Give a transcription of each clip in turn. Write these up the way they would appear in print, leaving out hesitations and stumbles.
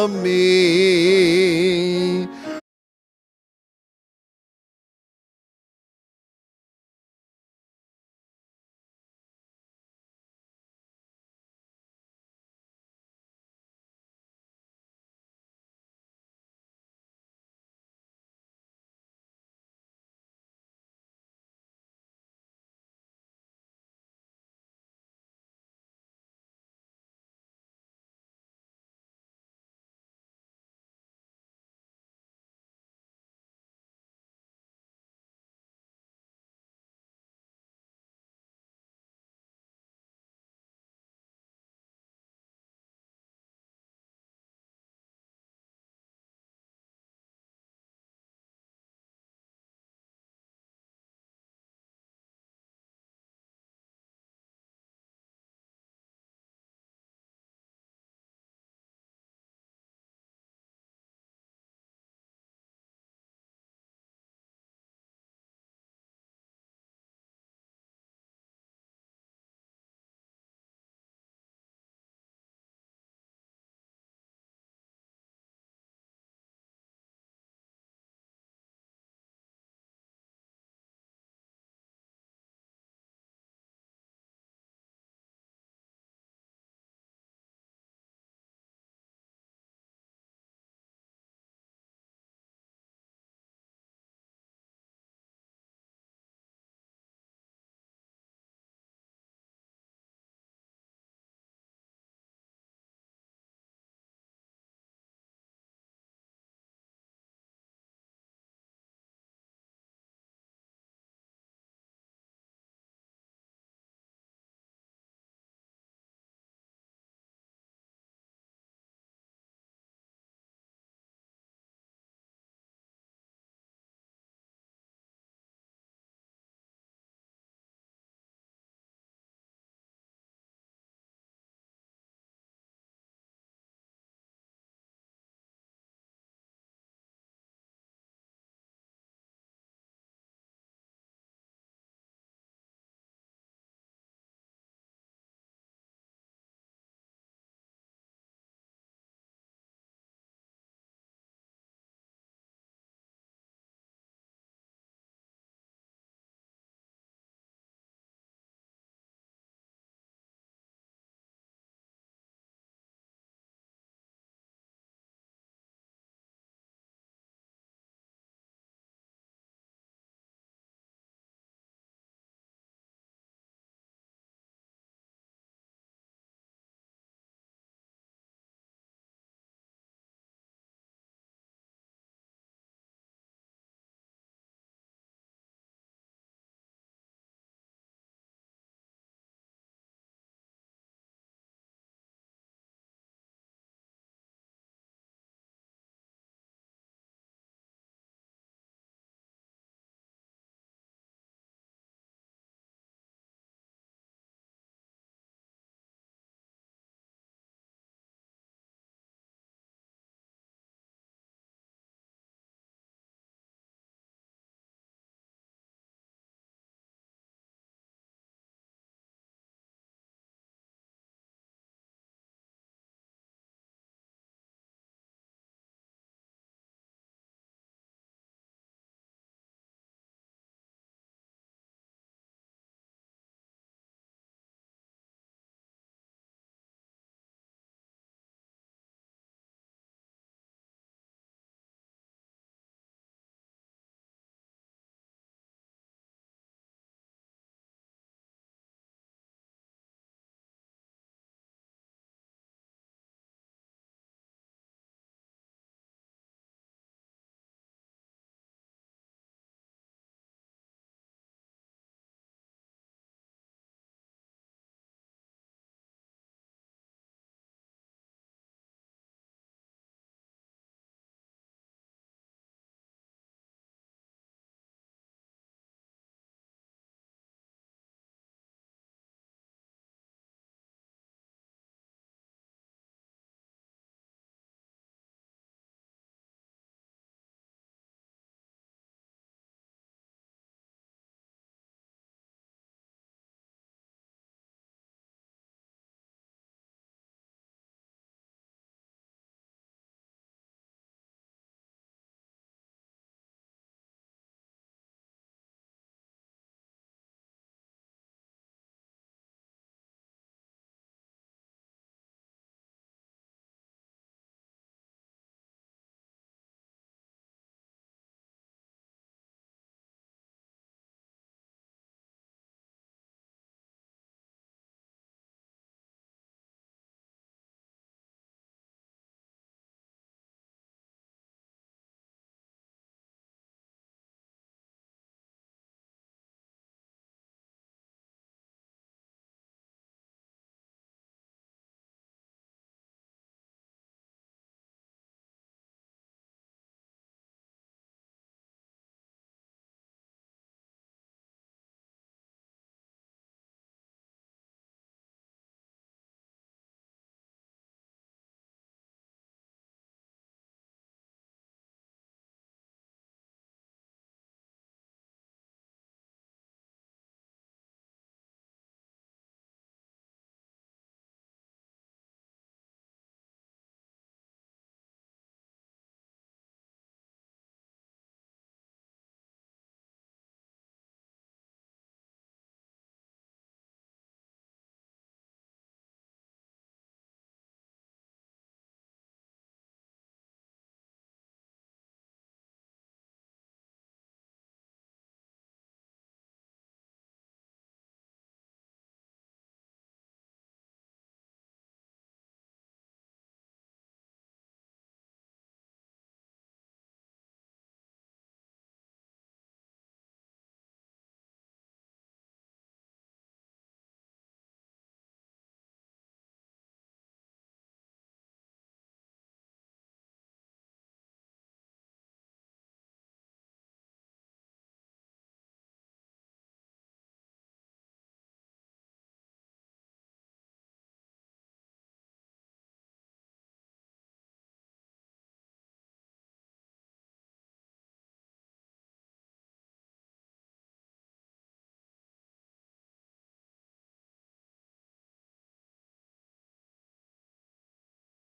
me.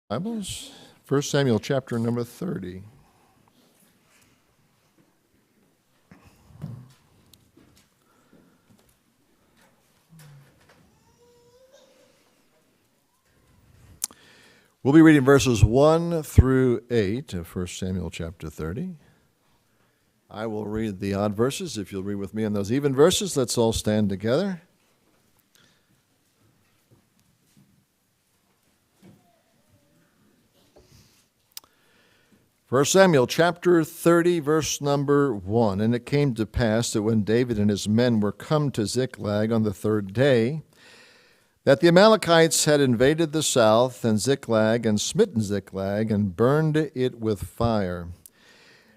Bibles, 1 Samuel chapter number 30. We'll be reading verses 1 through 8 of 1 Samuel chapter 30. I will read the odd verses. If you'll read with me on those even verses, let's all stand together. 1 Samuel chapter 30, verse number 1. And it came to pass that when David and his men were come to Ziklag on the third day, that the Amalekites had invaded the south and Ziklag and smitten Ziklag and burned it with fire,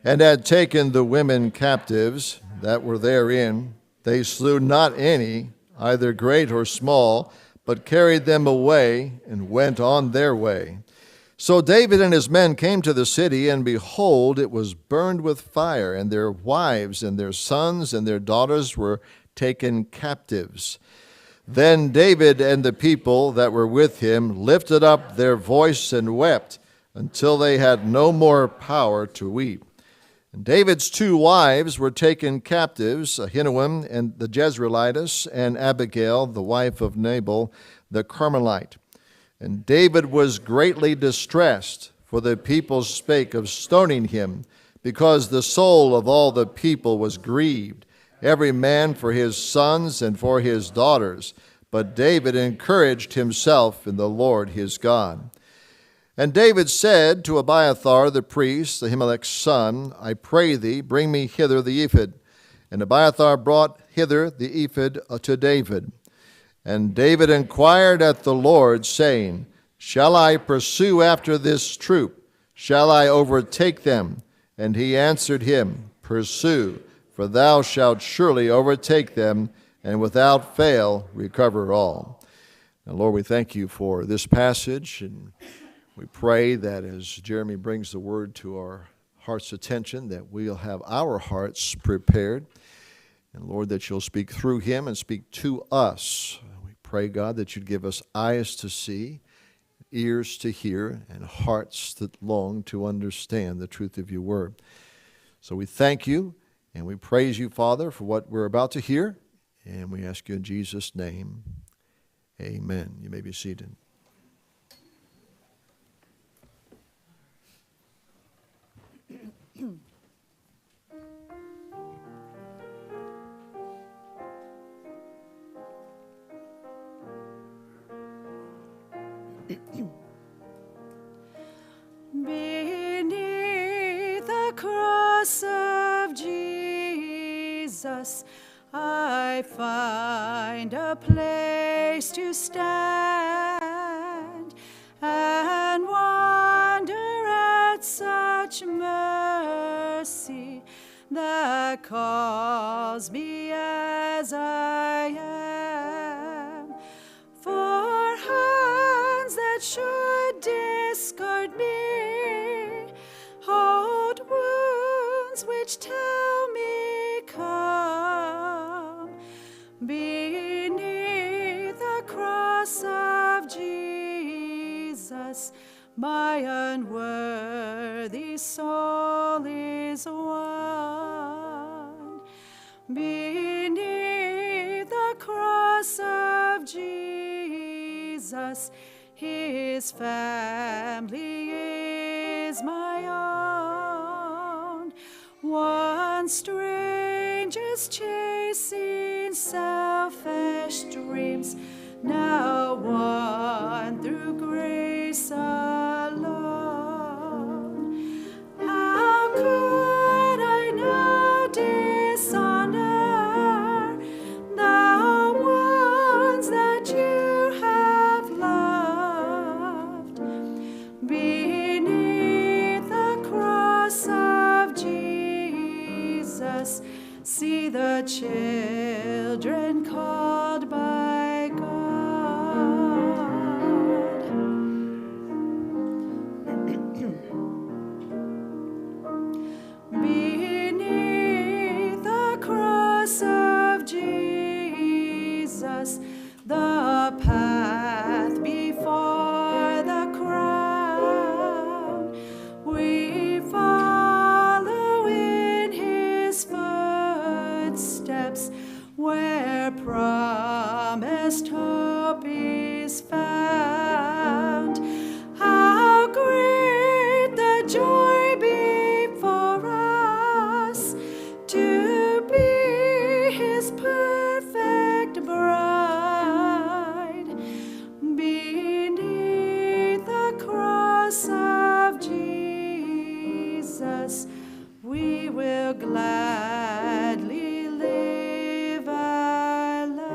and had taken the women captives that were therein. They slew not any, either great or small, but carried them away and went on their way. So David and his men came to the city, and behold, it was burned with fire, and their wives and their sons and their daughters were taken captives. Then David and the people that were with him lifted up their voice and wept until they had no more power to weep. And David's two wives were taken captives, Ahinoam and the Jezreelitess, and Abigail, the wife of Nabal the Carmelite. And David was greatly distressed, for the people spake of stoning him, because the soul of all the people was grieved, every man for his sons and for his daughters. But David encouraged himself in the Lord his God. And David said to Abiathar the priest, Ahimelech's son, I pray thee, bring me hither the ephod. And Abiathar brought hither the ephod to David. And David inquired at the Lord, saying, Shall I pursue after this troop? Shall I overtake them? And he answered him, Pursue, for thou shalt surely overtake them, and without fail recover all. Now, Lord, we thank you for this passage, and we pray that as Jeremy brings the word to our heart's attention, that we'll have our hearts prepared. And Lord, that you'll speak through him and speak to us. We pray, God, that you'd give us eyes to see, ears to hear, and hearts that long to understand the truth of your word. So we thank you and we praise you, Father, for what we're about to hear. And we ask you in Jesus' name, amen. You may be seated. Beneath the cross of Jesus, I find a place to stand and wonder at such mercy that calls me as I am. For hands that should discard me hold wounds which tell me come. Beneath the cross of Jesus, my unworthy soul is won. Beneath the cross of Jesus, his family is my own. Once strangers chasing selfish dreams, now one through grace alone. How could I now dishonor the ones that you have loved? Beneath the cross of Jesus, see the children called by God. Beneath the cross of Jesus, the path before the crowd gladly live our lives.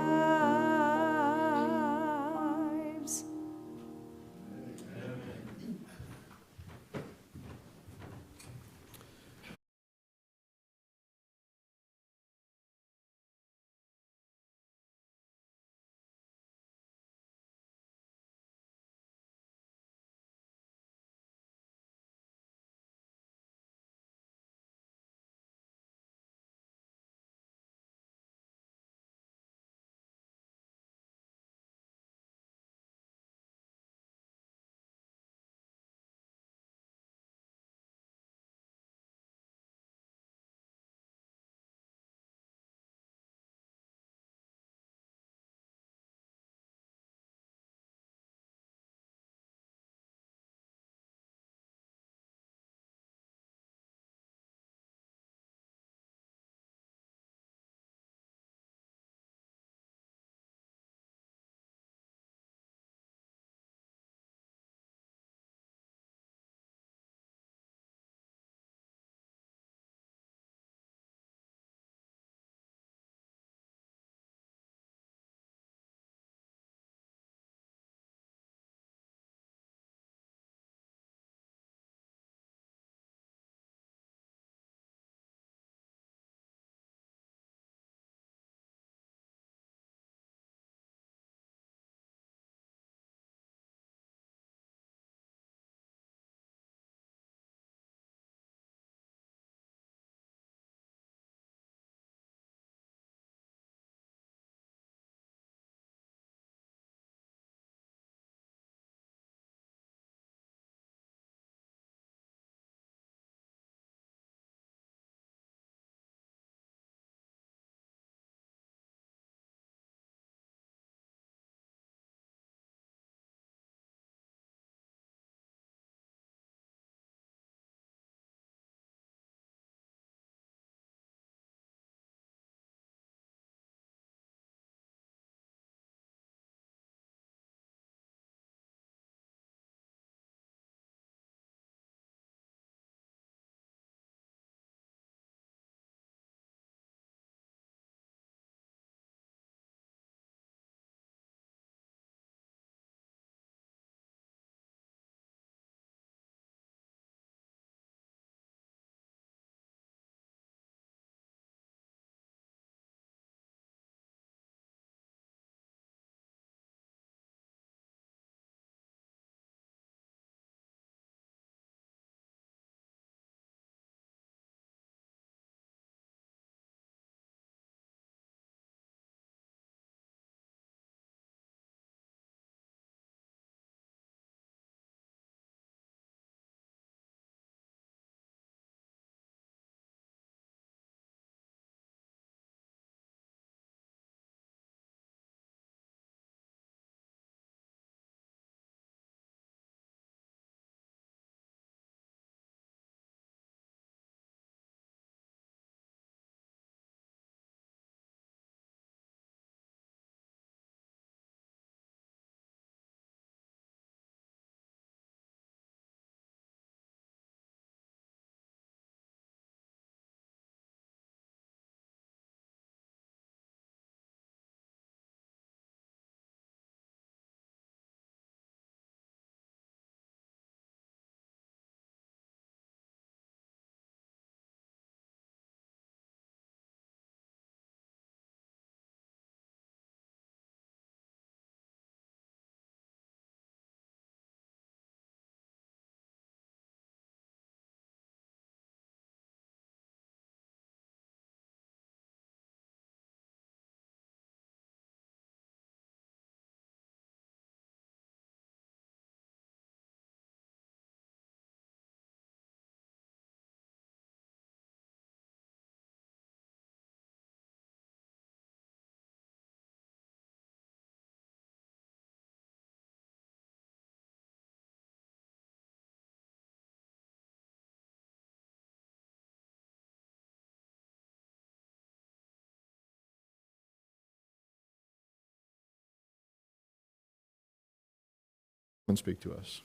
And speak to us.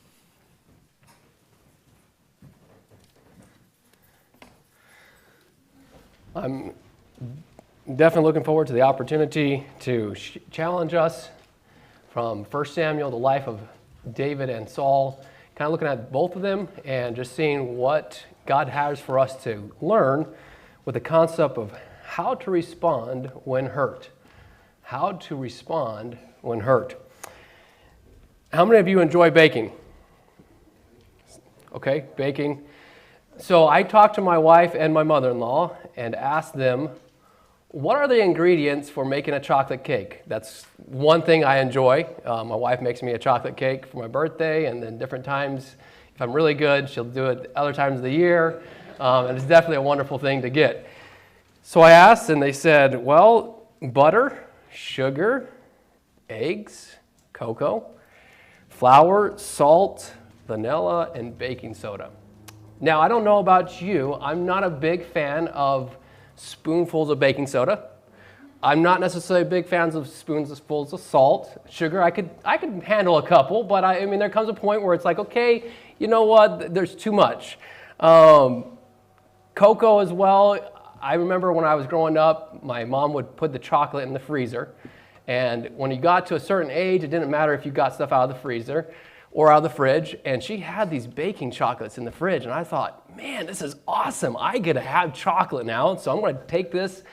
I'm definitely looking forward to the opportunity to challenge us from 1 Samuel, the life of David and Saul, kind of looking at both of them and just seeing what God has for us to learn with the concept of how to respond when hurt. How to respond when hurt. How many of you enjoy baking? Okay, baking. So I talked to my wife and my mother-in-law and asked them, what are the ingredients for making a chocolate cake? That's one thing I enjoy. My wife makes me a chocolate cake for my birthday, and then different times, if I'm really good, she'll do it other times of the year. And it's definitely a wonderful thing to get. So I asked, and they said, well, butter, sugar, eggs, cocoa, flour, salt, vanilla, and baking soda. Now, I don't know about you. I'm not a big fan of spoonfuls of baking soda. I'm not necessarily big fans of spoonfuls of salt. Sugar, I could handle a couple, but I mean, there comes a point where it's like, okay, you know what? There's too much. Cocoa as well. I remember when I was growing up, my mom would put the chocolate in the freezer, and when you got to a certain age, it didn't matter if you got stuff out of the freezer or out of the fridge, and she had these baking chocolates in the fridge, and I thought, man, this is awesome. I get to have chocolate now, so I'm going to take this,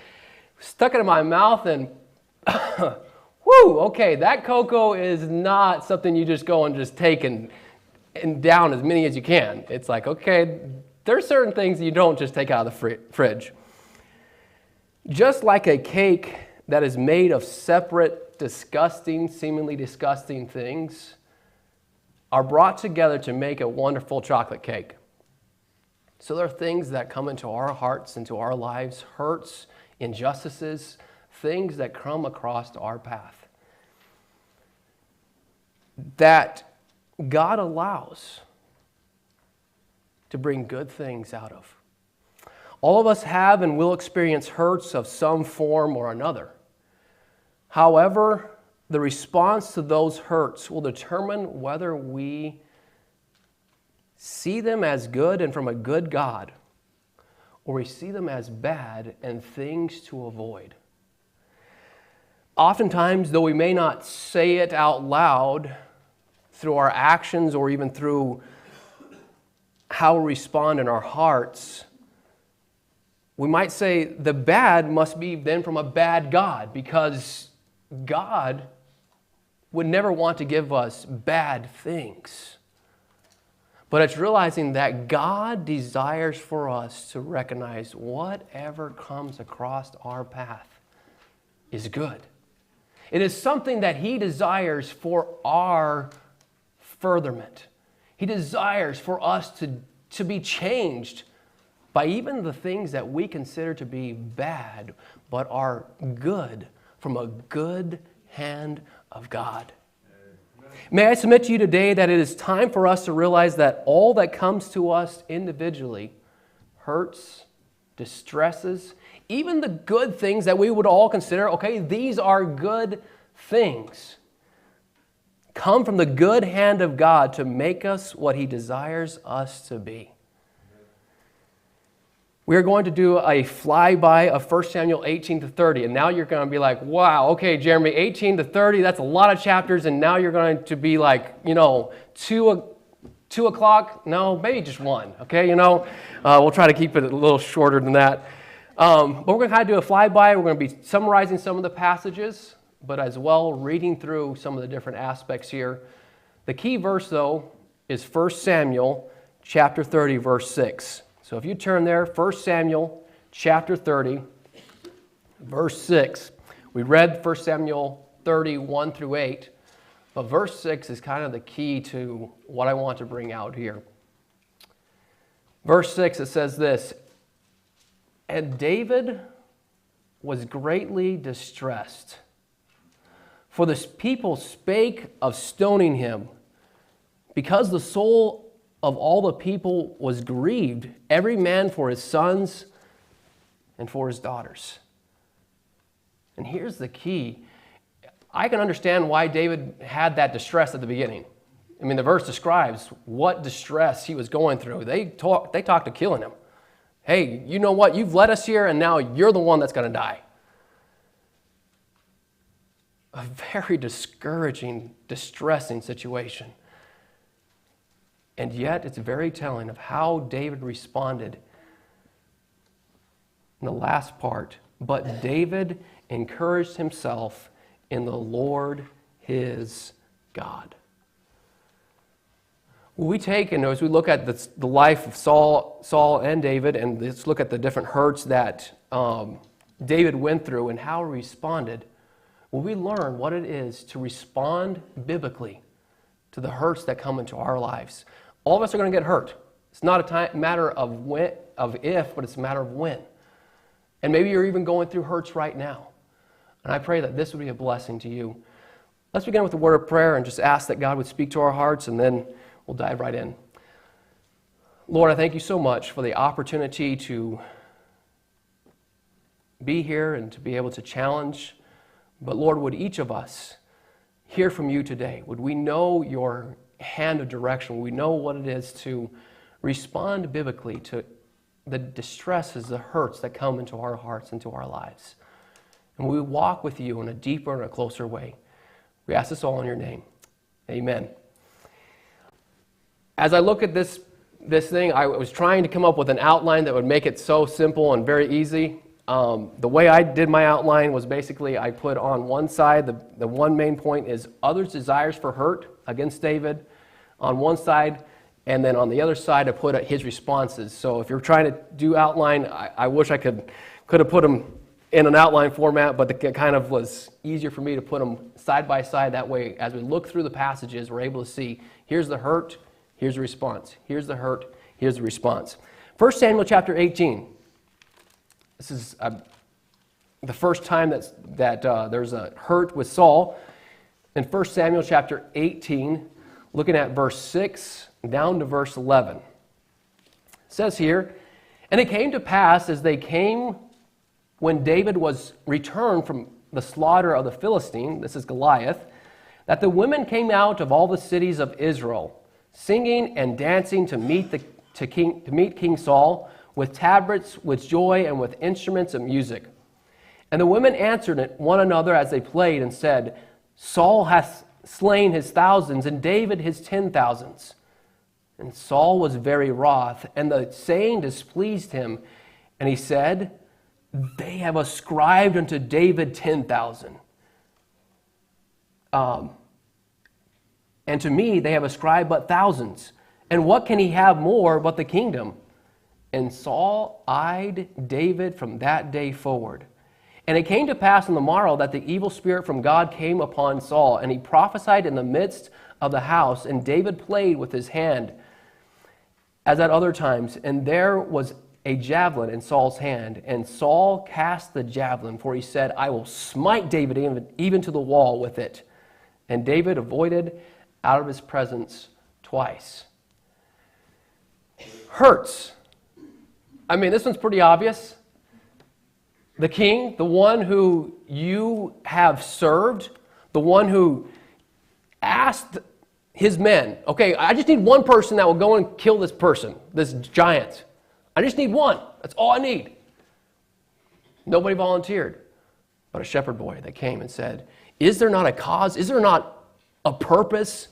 stuck it in my mouth, and whoo, okay, that cocoa is not something you just go and just take and down as many as you can. It's like, okay, there's certain things you don't just take out of the fridge. Just like a cake that is made of separate, disgusting, seemingly disgusting things, are brought together to make a wonderful chocolate cake. So there are things that come into our hearts, into our lives, hurts, injustices, things that come across our path that God allows to bring good things out of. All of us have and will experience hurts of some form or another. However, the response to those hurts will determine whether we see them as good and from a good God, or we see them as bad and things to avoid. Oftentimes, though we may not say it out loud through our actions or even through how we respond in our hearts, we might say the bad must be then from a bad God, because God would never want to give us bad things. But it's realizing that God desires for us to recognize whatever comes across our path is good. It is something that He desires for our furtherment. He desires for us to be changed by even the things that we consider to be bad, but are good from a good hand of God. May I submit to you today that it is time for us to realize that all that comes to us individually hurts, distresses, even the good things that we would all consider, okay, these are good things, come from the good hand of God to make us what He desires us to be. We are going to do a flyby of 1 Samuel 18 to 30. And now you're going to be like, wow, okay, Jeremy, 18 to 30, that's a lot of chapters. And now you're going to be like, 2 o'clock? No, maybe just 1, okay? We'll try to keep it a little shorter than that. But we're going to kind of do a flyby. We're going to be summarizing some of the passages, but as well reading through some of the different aspects here. The key verse, though, is 1 Samuel chapter 30, verse 6. So if you turn there, 1 Samuel chapter 30, verse 6. We read 1 Samuel 30, 1 through 8, but verse 6 is kind of the key to what I want to bring out here. Verse 6, it says this, "And David was greatly distressed, for the people spake of stoning him, because the soul of all the people was grieved, every man for his sons and for his daughters." And here's the key. I can understand why David had that distress at the beginning. I mean, the verse describes what distress he was going through. They talked to killing him. Hey, you know what? You've led us here, and now you're the one that's going to die. A very discouraging, distressing situation. And yet, it's very telling of how David responded in the last part. But David encouraged himself in the Lord his God. We take, and as we look at the life of Saul and David, and let's look at the different hurts that David went through and how he responded, will we learn what it is to respond biblically to the hurts that come into our lives. All of us are going to get hurt. It's not a matter of if, but it's a matter of when. And maybe you're even going through hurts right now. And I pray that this would be a blessing to you. Let's begin with a word of prayer and just ask that God would speak to our hearts, and then we'll dive right in. Lord, I thank you so much for the opportunity to be here and to be able to challenge. But Lord, would each of us hear from you today? Would we know your hand of direction? Would we know what it is to respond biblically to the distresses, the hurts that come into our hearts, into our lives? And we walk with you in a deeper and a closer way. We ask this all in your name. Amen. As I look at this thing, I was trying to come up with an outline that would make it so simple and very easy. The way I did my outline was basically I put on one side, the one main point is others' desires for hurt against David on one side, and then on the other side I put his responses. So if you're trying to do outline, I wish I could have put them in an outline format, but it kind of was easier for me to put them side by side. That way, as we look through the passages, we're able to see here's the hurt, here's the response. Here's the hurt, here's the response. 1 Samuel chapter 18. This is the first time that there's a hurt with Saul. In 1 Samuel chapter 18, looking at verse 6 down to verse 11. It says here, "And it came to pass as they came when David was returned from the slaughter of the Philistine," this is Goliath, "that the women came out of all the cities of Israel, singing and dancing to meet King Saul, with tabrets, with joy, and with instruments of music. And the women answered one another as they played and said, Saul hath slain his thousands, and David his 10,000s. And Saul was very wroth, and the saying displeased him. And he said, They have ascribed unto David 10,000. And to me they have ascribed but thousands. And what can he have more but the kingdom? And Saul eyed David from that day forward. And it came to pass on the morrow that the evil spirit from God came upon Saul, and he prophesied in the midst of the house, and David played with his hand, as at other times. And there was a javelin in Saul's hand, and Saul cast the javelin, for he said, I will smite David even to the wall with it. And David avoided out of his presence twice. Hurts. I mean, this one's pretty obvious. The king, the one who you have served, the one who asked his men, okay, I just need one person that will go and kill this person, this giant. I just need one. That's all I need. Nobody volunteered, but a shepherd boy that came and said, is there not a cause? Is there not a purpose?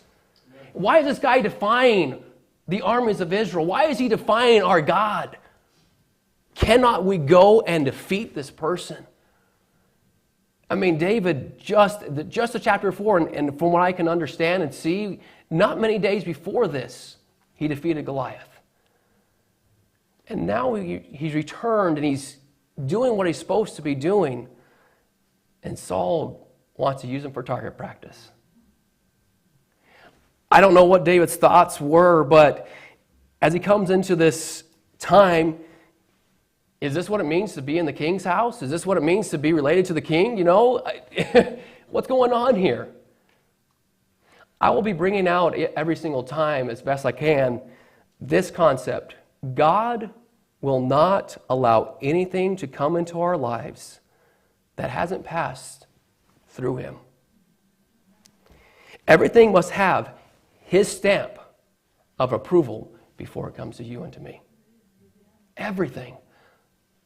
Why is this guy defying the armies of Israel? Why is he defying our God? Cannot we go and defeat this person? I mean, David, just the chapter 4, and from what I can understand and see, not many days before this, he defeated Goliath. And now he's returned and he's doing what he's supposed to be doing. And Saul wants to use him for target practice. I don't know what David's thoughts were, but as he comes into this time, is this what it means to be in the king's house? Is this what it means to be related to the king? You know, what's going on here? I will be bringing out every single time, as best I can, this concept. God will not allow anything to come into our lives that hasn't passed through him. Everything must have his stamp of approval before it comes to you and to me. Everything.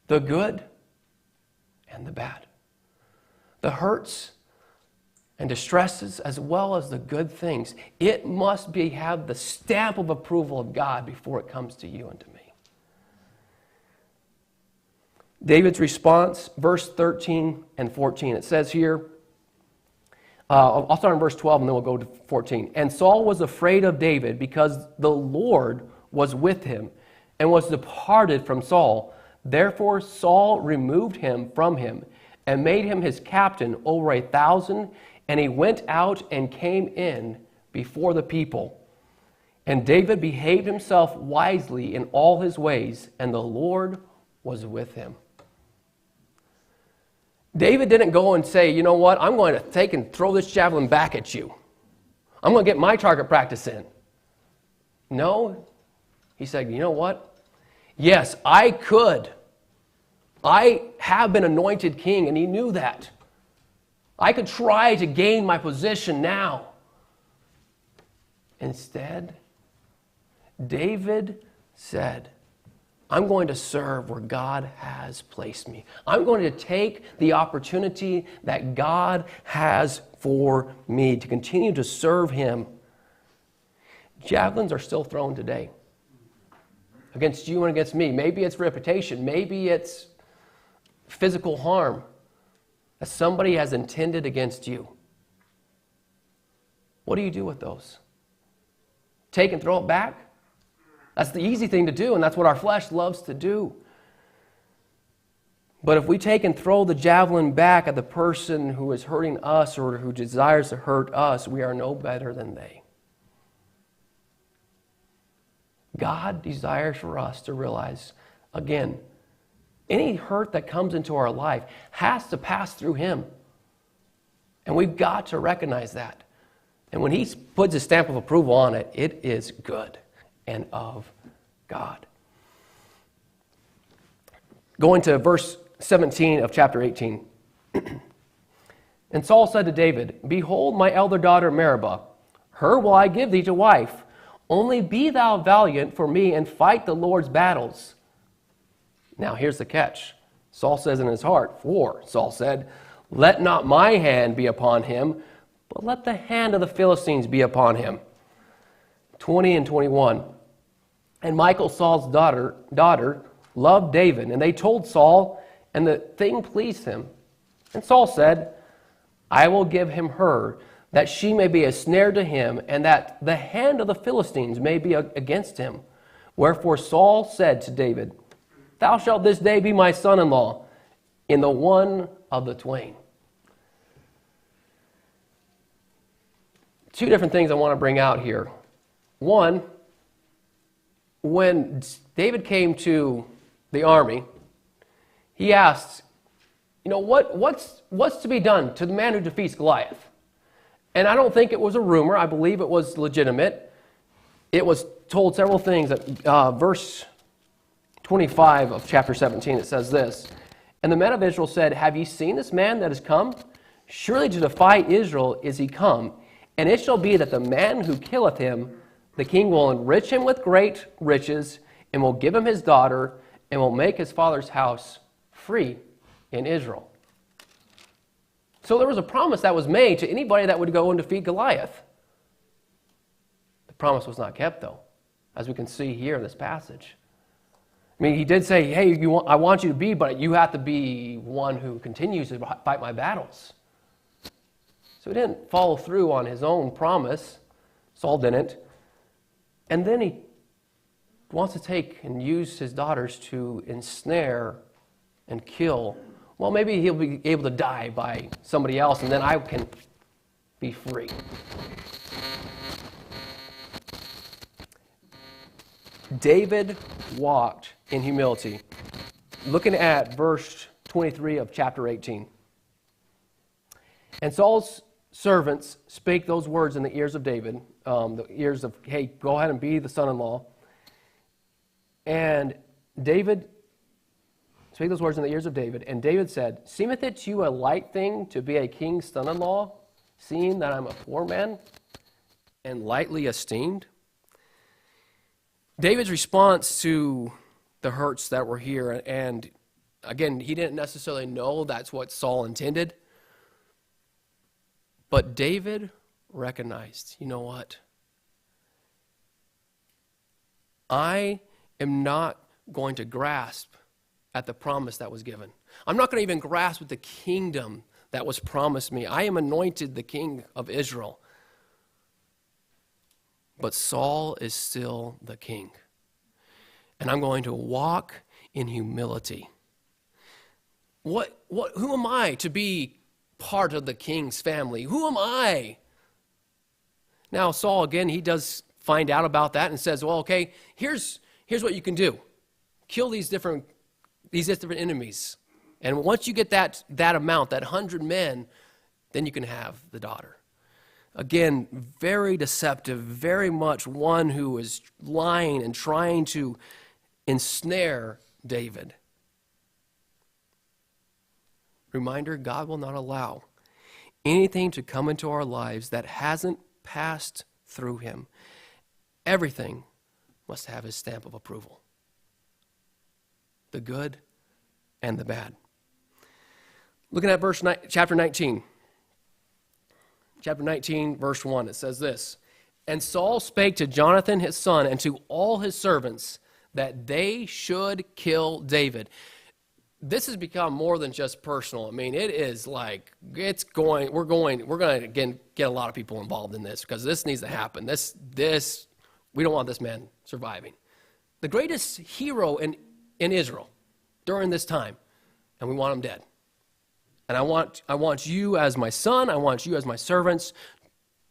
The good and the bad. The hurts and distresses as well as the good things. It must have the stamp of approval of God before it comes to you and to me. David's response, verse 13 and 14. It says here, I'll start in verse 12 and then we'll go to 14. And Saul was afraid of David because the Lord was with him and was departed from Saul. Therefore Saul removed him from him and made him his captain over 1,000. And he went out and came in before the people. And David behaved himself wisely in all his ways, and the Lord was with him. David didn't go and say, you know what, I'm going to take and throw this javelin back at you. I'm going to get my target practice in. No, he said, you know what? Yes, I could. I have been anointed king, and he knew that. I could try to gain my position now. Instead, David said, I'm going to serve where God has placed me. I'm going to take the opportunity that God has for me to continue to serve him. Javelins are still thrown today against you and against me. Maybe it's reputation. Maybe it's physical harm that somebody has intended against you. What do you do with those? Take and throw it back? That's the easy thing to do, and that's what our flesh loves to do. But if we take and throw the javelin back at the person who is hurting us or who desires to hurt us, we are no better than they. God desires for us to realize, again, any hurt that comes into our life has to pass through him. And we've got to recognize that. And when he puts his stamp of approval on it, it is good and of God. Going to verse 17 of chapter 18. And Saul said to David, behold my elder daughter Meribah, her will I give thee to wife. Only be thou valiant for me and fight the Lord's battles. Now here's the catch. Saul says in his heart, for Saul said, let not my hand be upon him, but let the hand of the Philistines be upon him. 20 and 21. And Michal, Saul's daughter, loved David, and they told Saul, and the thing pleased him. And Saul said, I will give him her, that she may be a snare to him, and that the hand of the Philistines may be against him. Wherefore Saul said to David, thou shalt this day be my son-in-law in the one of the twain. Two different things I want to bring out here. One, when David came to the army, he asked, you know, what's to be done to the man who defeats Goliath? And I don't think it was a rumor. I believe it was legitimate. It was told several things. Verse 25 of chapter 17, it says this, and the men of Israel said, have ye seen this man that is come? Surely to defy Israel is he come. And it shall be that the man who killeth him, the king will enrich him with great riches, and will give him his daughter, and will make his father's house free in Israel. So there was a promise that was made to anybody that would go and defeat Goliath. The promise was not kept, though, as we can see here in this passage. I mean, he did say, hey, I want you to be, but you have to be one who continues to fight my battles. So he didn't follow through on his own promise. Saul didn't. And then he wants to take and use his daughters to ensnare and kill. Well, maybe he'll be able to die by somebody else, and then I can be free. David walked in humility. Looking at verse 23 of chapter 18. And Saul's servants spake those words in the ears of David, the ears of, hey, go ahead and be the son-in-law. And David spake those words in the ears of David, and David said, seemeth it to you a light thing to be a king's son-in-law, seeing that I'm a poor man and lightly esteemed? David's response to the hurts that were here. And again, he didn't necessarily know that's what Saul intended. But David recognized, you know what? I am not going to grasp at the promise that was given. I'm not going to even grasp at the kingdom that was promised me. I am anointed the king of Israel. But Saul is still the king. And I'm going to walk in humility. Who am I to be part of the king's family? Who am I? Now Saul, again, he does find out about that and says, well, okay, here's what you can do. Kill these different enemies. And once you get that amount, that 100 men, then you can have the daughter. Again, very deceptive, very much one who is lying and trying to ensnare David. Reminder, God will not allow anything to come into our lives that hasn't passed through him. Everything must have his stamp of approval. The good and the bad. Looking at chapter 19. Chapter 19, verse 1, it says this, "And Saul spake to Jonathan his son and to all his servants that they should kill David." This has become more than just personal. I mean, it is like, we're going to, again, get a lot of people involved in this because this needs to happen. We don't want this man surviving. The greatest hero in Israel during this time, and we want him dead. And I want you as my son, I want you as my servants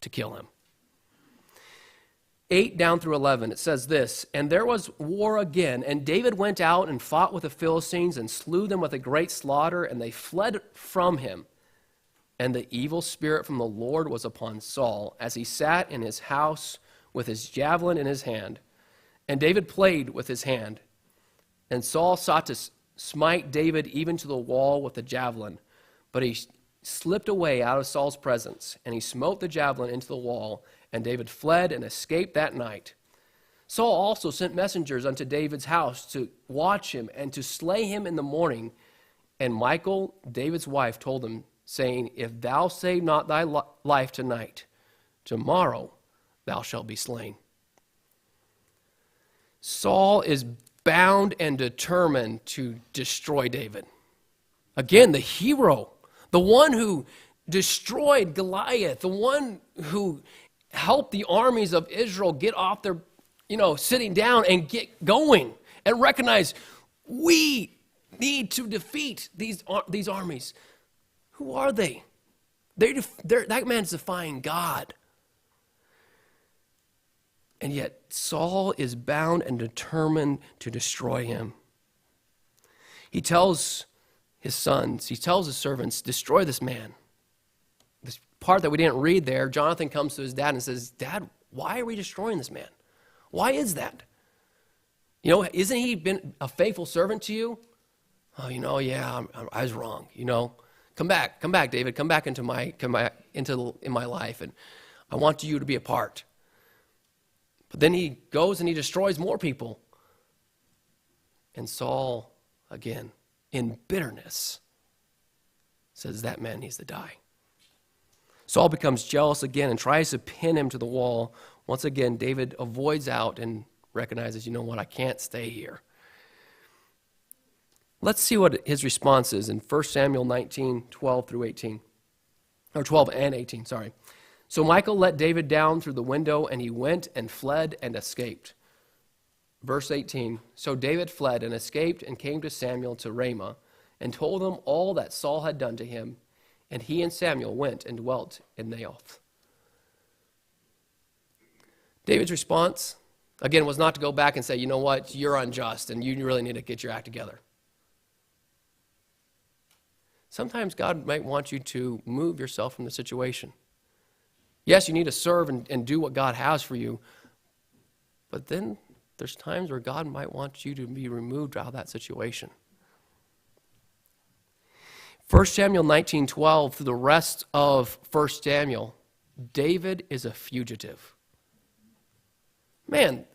to kill him. 8 down through 11, it says this, "And there was war again, and David went out and fought with the Philistines and slew them with a great slaughter, and they fled from him. And the evil spirit from the Lord was upon Saul, as he sat in his house with his javelin in his hand. And David played with his hand. And Saul sought to smite David even to the wall with the javelin. But he slipped away out of Saul's presence, and he smote the javelin into the wall, and David fled and escaped that night. Saul also sent messengers unto David's house to watch him and to slay him in the morning. And Michal, David's wife, told him, saying, If thou save not thy life tonight, tomorrow thou shalt be slain." Saul is bound and determined to destroy David. Again, the hero, the one who destroyed Goliath, the one who helped the armies of Israel get off their, sitting down and get going and recognize we need to defeat these armies. Who are they? That man's defying God. And yet Saul is bound and determined to destroy him. He tells his sons, he tells his servants, destroy this man. This part that we didn't read there, Jonathan comes to his dad and says, Dad, why are we destroying this man? Why is that? Isn't he been a faithful servant to you? Oh, yeah, I was wrong. Come back, David. Come back into my life, and I want you to be a part. But then he goes and he destroys more people. And Saul, again, in bitterness, says that man needs to die. Saul becomes jealous again and tries to pin him to the wall. Once again, David avoids out and recognizes, you know what, I can't stay here. Let's see what his response is in 1 Samuel 19, 12 through 18. Or 12 and 18, sorry. "So Michal let David down through the window, and he went and fled and escaped." Verse 18, "So David fled and escaped and came to Samuel to Ramah and told him all that Saul had done to him. And he and Samuel went and dwelt in Naioth." David's response, again, was not to go back and say, you know what, you're unjust and you really need to get your act together. Sometimes God might want you to move yourself from the situation. Yes, you need to serve and do what God has for you, but then there's times where God might want you to be removed out of that situation. 1 Samuel 19:12 through the rest of 1 Samuel, David is a fugitive. Man,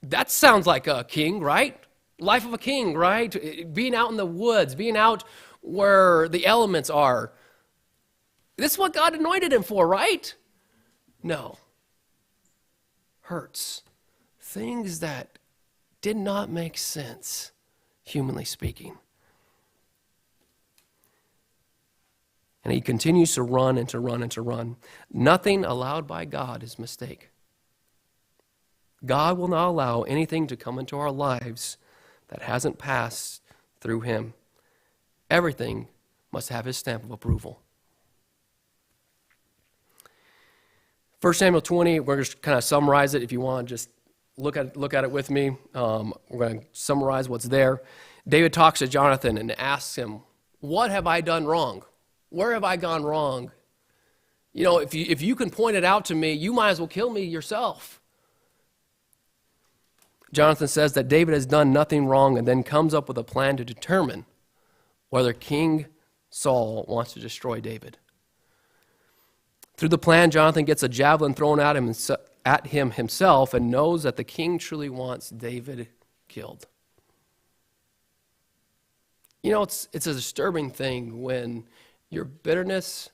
that sounds like a king, right? life of a king, right? Being out in the woods, being out where the elements are. This is what God anointed him for, right? No. Hurts. Things that did not make sense, humanly speaking. And he continues to run and to run and to run. Nothing allowed by God is mistake. God will not allow anything to come into our lives that hasn't passed through him. Everything must have his stamp of approval. 1 Samuel 20, we're going to kind of summarize it if you want. Just look at it with me. We're going to summarize what's there. David talks to Jonathan and asks him, what have I done wrong? Where have I gone wrong? You know, if you can point it out to me, you might as well kill me yourself. Jonathan says that David has done nothing wrong and then comes up with a plan to determine whether King Saul wants to destroy David. Through the plan, Jonathan gets a javelin thrown at him himself and knows that the king truly wants David killed. You know, it's a disturbing thing when your bitterness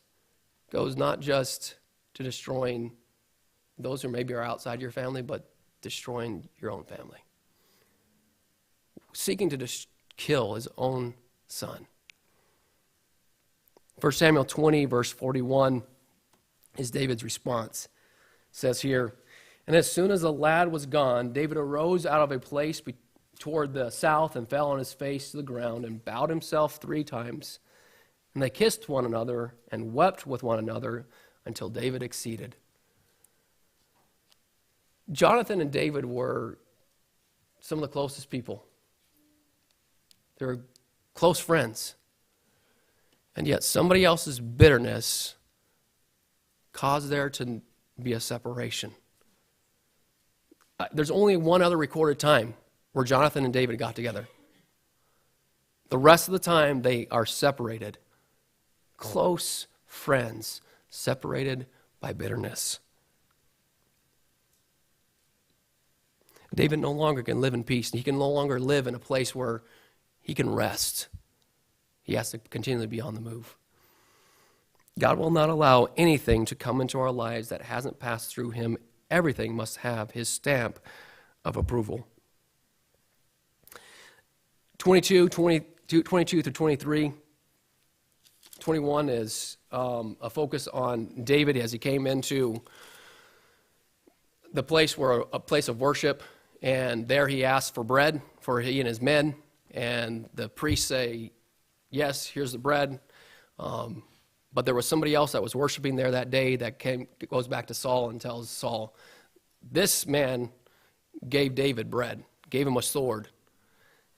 goes not just to destroying those who maybe are outside your family, but destroying your own family. Seeking to kill his own son. 1 Samuel 20, verse 41 is David's response. It says here, and as soon as the lad was gone, David arose out of a place toward the south and fell on his face to the ground and bowed himself 3 times. And they kissed one another and wept with one another until David exceeded. Jonathan and David were some of the closest people. They were close friends. And yet somebody else's bitterness caused there to be a separation. There's only one other recorded time where Jonathan and David got together. The rest of the time they are separated. Close friends, separated by bitterness. David no longer can live in peace. He can no longer live in a place where he can rest. He has to continually be on the move. God will not allow anything to come into our lives that hasn't passed through him. Everything must have his stamp of approval. 22 through 23. 21 is a focus on David as he came into the place a place of worship, and there he asked for bread for he and his men, and the priests say, yes, here's the bread. But there was somebody else that was worshiping there that day that goes back to Saul and tells Saul, this man gave David bread, gave him a sword.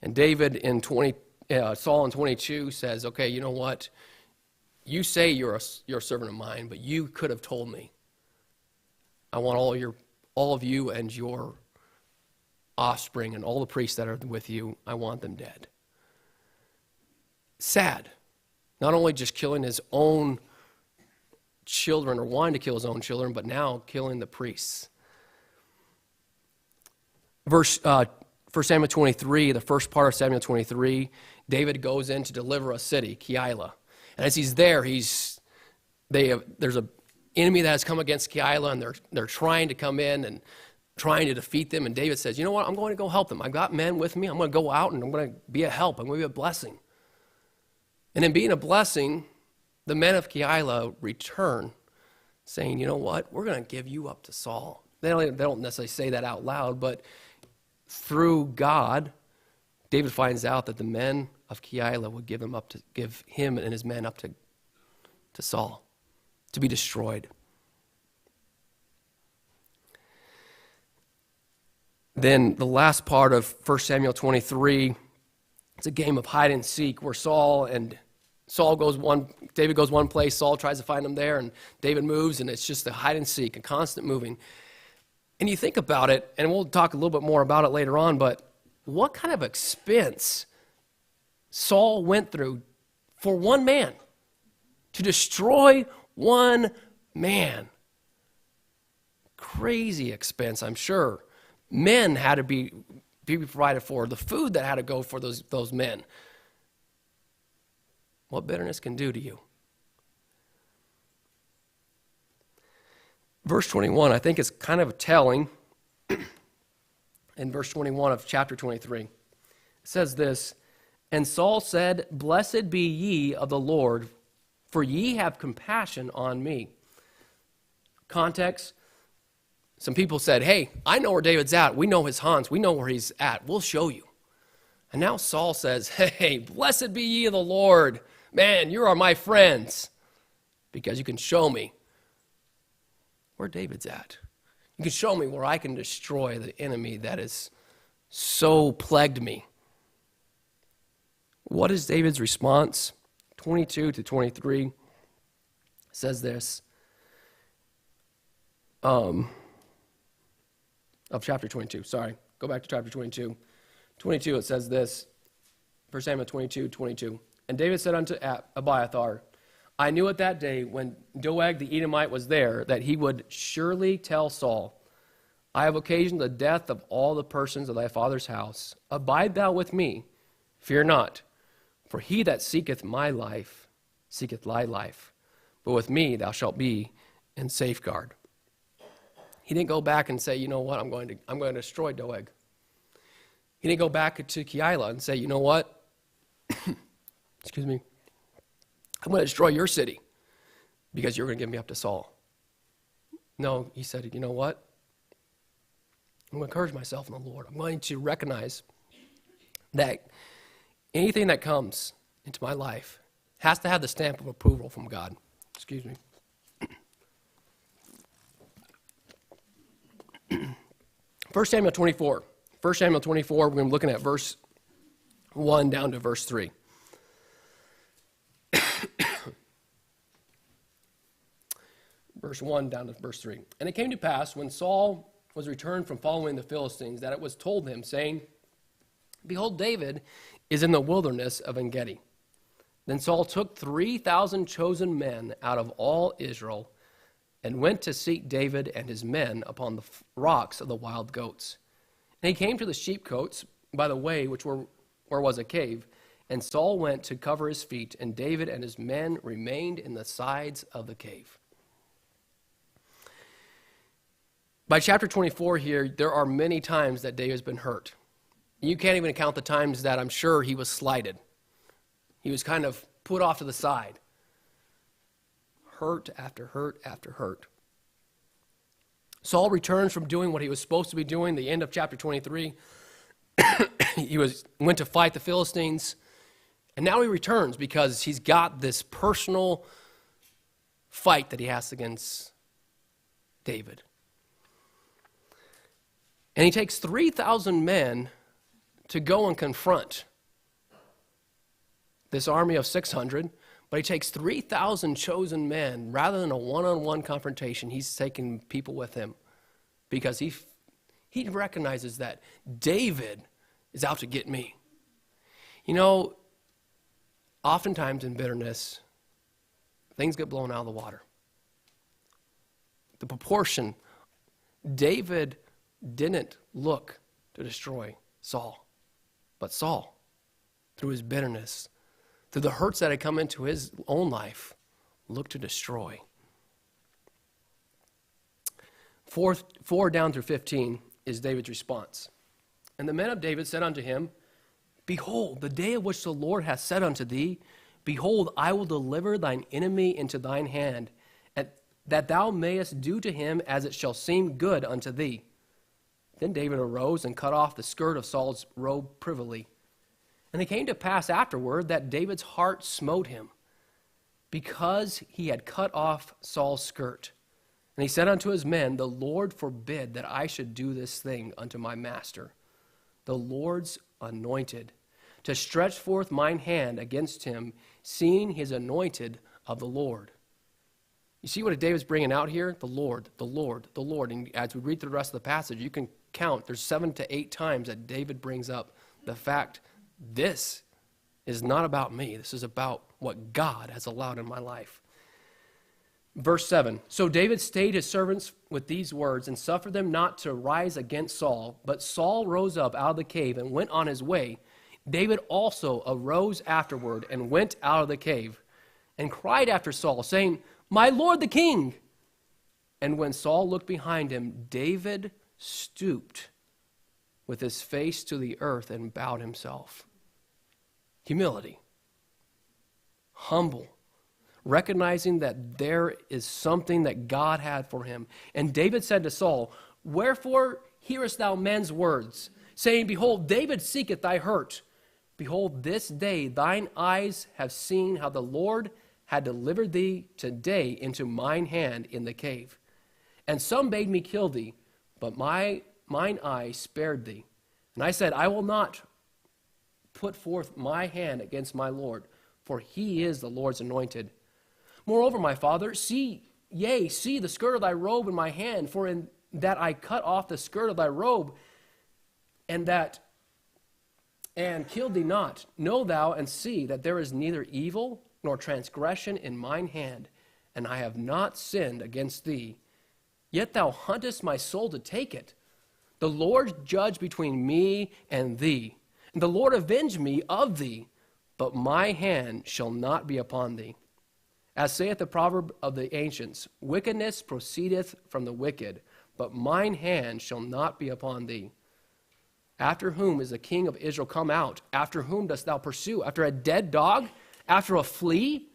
And David Saul in 22 says, okay, you know what? You say you're a servant of mine, but you could have told me. I want all of you and your offspring and all the priests that are with you, I want them dead. Sad. Not only just killing his own children or wanting to kill his own children, but now killing the priests. 1 Samuel 23, the first part of Samuel 23, David goes in to deliver a city, Keilah. And as he's there, there's an enemy that has come against Keilah, and they're trying to come in and trying to defeat them. And David says, you know what, I'm going to go help them. I've got men with me. I'm going to go out and I'm going to be a help. I'm going to be a blessing. And in being a blessing, the men of Keilah return, saying, you know what, we're going to give you up to Saul. They don't necessarily say that out loud, but through God, David finds out that the men of Keilah would give him and his men up to Saul, to be destroyed. Then the last part of 1 Samuel 23, it's a game of hide and seek where David goes one place, Saul tries to find him there, and David moves, and it's just a hide and seek, a constant moving. And you think about it, and we'll talk a little bit more about it later on, but what kind of expense Saul went through for one man, to destroy one man. Crazy expense, I'm sure. Men had to be be provided for, the food that had to go for those men. What bitterness can do to you. Verse 21, I think is kind of telling. In verse 21 of chapter 23, it says this, "And Saul said, Blessed be ye of the Lord, for ye have compassion on me." Context, some people said, hey, I know where David's at. We know his haunts. We know where he's at. We'll show you. And now Saul says, hey, blessed be ye of the Lord. Man, you are my friends, because you can show me where David's at. You can show me where I can destroy the enemy that has so plagued me. What is David's response? 22 to 23 says this. Of chapter 22, sorry. Go back to chapter 22. 22, it says this. 1 Samuel 22, 22. "And David said unto Abiathar, I knew at that day when Doeg the Edomite was there that he would surely tell Saul, I have occasioned the death of all the persons of thy father's house. Abide thou with me, fear not, for he that seeketh my life seeketh thy life, but with me thou shalt be in safeguard." He didn't go back and say, you know what, I'm going to destroy Doeg. He didn't go back to Keilah and say, you know what, excuse me, I'm going to destroy your city because you're going to give me up to Saul. No, he said, you know what? I'm going to encourage myself in the Lord. I'm going to recognize that anything that comes into my life has to have the stamp of approval from God. Excuse me. 1 Samuel 24. 1 Samuel 24, we're going to be looking at verse 1 down to verse 3. Verse 1 down to verse 3. "And it came to pass, when Saul was returned from following the Philistines, that it was told him, saying, Behold, David is in the wilderness of En-gedi. Then Saul took 3,000 chosen men out of all Israel, and went to seek David and his men upon the rocks of the wild goats. And he came to the sheepcotes by the way where was a cave, and Saul went to cover his feet, and David and his men remained in the sides of the cave." By chapter 24 here, there are many times that David's been hurt. You can't even count the times that I'm sure he was slighted. He was kind of put off to the side. Hurt after hurt after hurt. Saul returns from doing what he was supposed to be doing, the end of chapter 23. He went to fight the Philistines, and now he returns because he's got this personal fight that he has against David. And he takes 3,000 men to go and confront this army of 600, but he takes 3,000 chosen men. Rather than a one-on-one confrontation, he's taking people with him because he recognizes that David is out to get me. You know, oftentimes in bitterness, things get blown out of the water. The proportion, David didn't look to destroy Saul, but Saul, through his bitterness, through the hurts that had come into his own life, looked to destroy. 4 down through 15 is David's response. "And the men of David said unto him, Behold, the day of which the Lord hath said unto thee, Behold, I will deliver thine enemy into thine hand, and that thou mayest do to him as it shall seem good unto thee. Then David arose and cut off the skirt of Saul's robe privily. And it came to pass afterward that David's heart smote him, because he had cut off Saul's skirt. And he said unto his men, The Lord forbid that I should do this thing unto my master, the Lord's anointed, to stretch forth mine hand against him, seeing his anointed of the Lord." You see what David's bringing out here? The Lord, the Lord, the Lord. And as we read through the rest of the passage, you can count. There's 7 to 8 times that David brings up the fact, this is not about me. This is about what God has allowed in my life. Verse 7, so David stayed his servants with these words and suffered them not to rise against Saul. But Saul rose up out of the cave and went on his way. David also arose afterward and went out of the cave and cried after Saul, saying, my lord the king. And when Saul looked behind him, David stooped with his face to the earth and bowed himself. Humility. Humble. Recognizing that there is something that God had for him. And David said to Saul, wherefore hearest thou men's words, saying, behold, David seeketh thy hurt. Behold, this day thine eyes have seen how the Lord had delivered thee today into mine hand in the cave. And some bade me kill thee, but mine eye spared thee. And I said, I will not put forth my hand against my Lord, for he is the Lord's anointed. Moreover, my father, see the skirt of thy robe in my hand, for in that I cut off the skirt of thy robe, and killed thee not. Know thou and see that there is neither evil nor transgression in mine hand, and I have not sinned against thee. Yet thou huntest my soul to take it. The Lord judge between me and thee, and the Lord avenge me of thee, but my hand shall not be upon thee. As saith the proverb of the ancients, wickedness proceedeth from the wicked, but mine hand shall not be upon thee. After whom is the king of Israel come out? After whom dost thou pursue? After a dead dog? After a flea?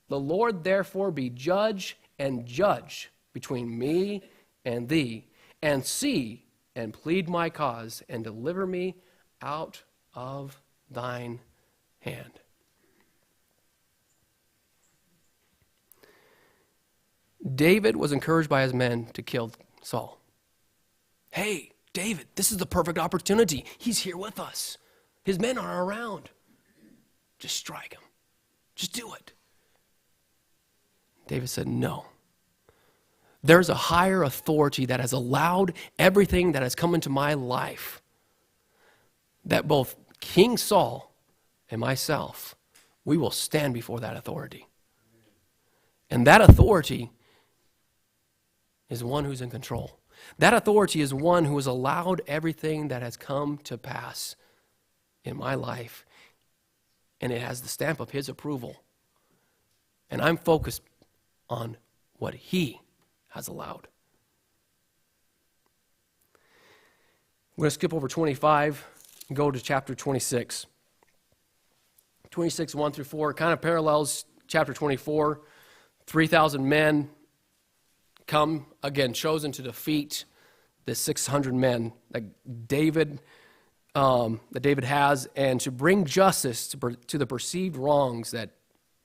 The Lord therefore be judge and judge between me and thee, and see and plead my cause, and deliver me out of thine hand. David was encouraged by his men to kill Saul. Hey, David, this is the perfect opportunity. He's here with us. His men are around. Just strike him. Just do it. David said, no. There's a higher authority that has allowed everything that has come into my life, that both King Saul and myself, we will stand before that authority. And that authority is one who's in control. That authority is one who has allowed everything that has come to pass in my life, and it has the stamp of his approval. And I'm focused on what he has allowed. I'm going to skip over 25 and go to chapter 26. 26, 1 through 4, kind of parallels chapter 24. 3,000 men come, again, chosen to defeat the 600 men that David has, and to bring justice to the perceived wrongs that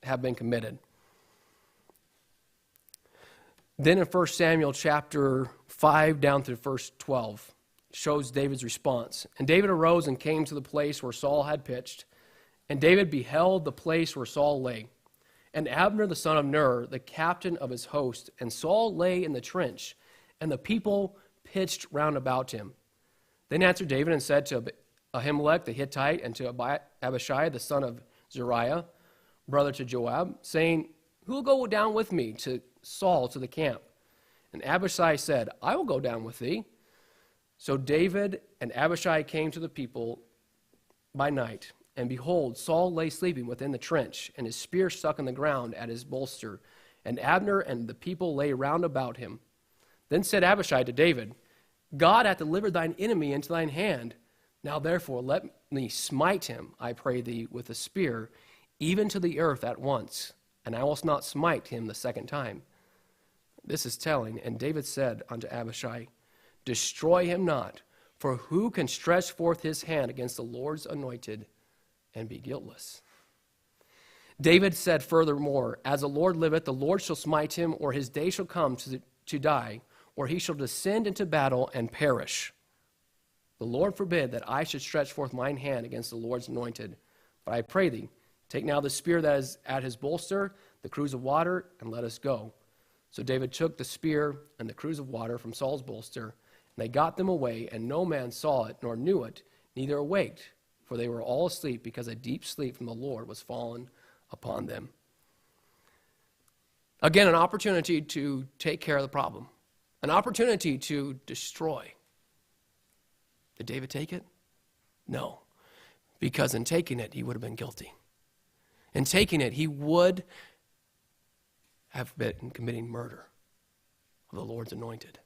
have been committed. Then in 1 Samuel chapter 5 down through verse 12 shows David's response. And David arose and came to the place where Saul had pitched, and David beheld the place where Saul lay. And Abner the son of Ner, the captain of his host, and Saul lay in the trench, and the people pitched round about him. Then answered David and said to Ahimelech the Hittite and to Abishai the son of Zeruiah, brother to Joab, saying, who will go down with me to Saul to the camp? And Abishai said, I will go down with thee. So David and Abishai came to the people by night, and behold, Saul lay sleeping within the trench, and his spear stuck in the ground at his bolster. And Abner and the people lay round about him. Then said Abishai to David, God hath delivered thine enemy into thine hand. Now therefore let me smite him, I pray thee, with a spear, even to the earth at once, and I will not smite him the second time. This is telling. And David said unto Abishai, destroy him not, for who can stretch forth his hand against the Lord's anointed and be guiltless? David said furthermore, as the Lord liveth, the Lord shall smite him, or his day shall come to die, or he shall descend into battle and perish. The Lord forbid that I should stretch forth mine hand against the Lord's anointed. But I pray thee, take now the spear that is at his bolster, the cruse of water, and let us go. So David took the spear and the cruse of water from Saul's bolster, and they got them away, and no man saw it, nor knew it, neither awaked, for they were all asleep, because a deep sleep from the Lord was fallen upon them. Again, an opportunity to take care of the problem, an opportunity to destroy. Did David take it? No, because in taking it, he would have been guilty. In taking it, he would have been committing murder of the Lord's anointed.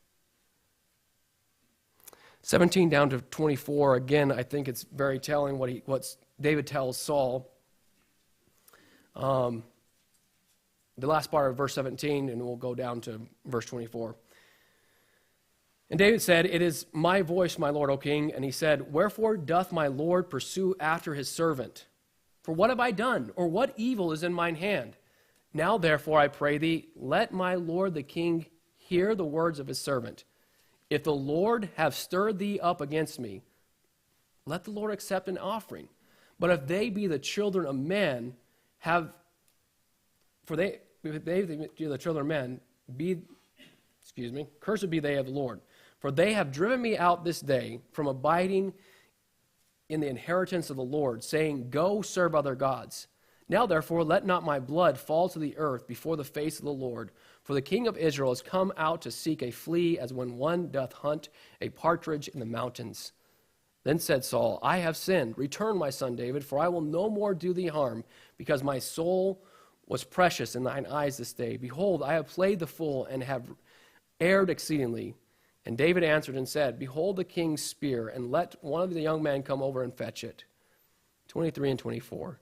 17 down to 24, again, I think it's very telling what David tells Saul. The last part of verse 17, and we'll go down to verse 24. And David said, "It is my voice, my lord, O king." And he said, "Wherefore doth my lord pursue after his servant? For what have I done, or what evil is in mine hand? Now therefore, I pray thee, let my lord the king hear the words of his servant. If the Lord have stirred thee up against me, let the Lord accept an offering. But if they be the children of men, if they be the children of men, cursed be they of the Lord. For they have driven me out this day from abiding in the inheritance of the Lord, saying, Go serve other gods. Now therefore, let not my blood fall to the earth before the face of the Lord. For the king of Israel is come out to seek a flea, as when one doth hunt a partridge in the mountains. Then said Saul, I have sinned. Return, my son David, for I will no more do thee harm, because my soul was precious in thine eyes this day. Behold, I have played the fool, and have erred exceedingly. And David answered and said, Behold the king's spear, and let one of the young men come over and fetch it. 23 and 24.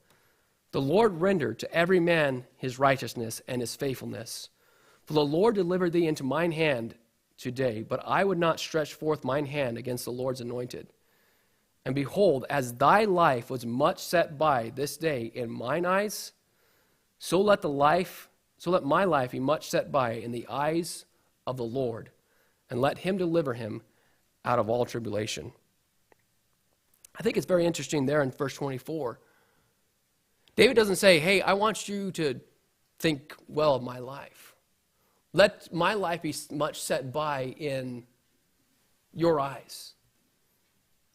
The Lord render to every man his righteousness and his faithfulness. For the Lord delivered thee into mine hand today, but I would not stretch forth mine hand against the Lord's anointed. And behold, as thy life was much set by this day in mine eyes, so let my life be much set by in the eyes of the Lord, and let him deliver him out of all tribulation. I think it's very interesting there in verse 24. David doesn't say, hey, I want you to think well of my life. Let my life be much set by in your eyes.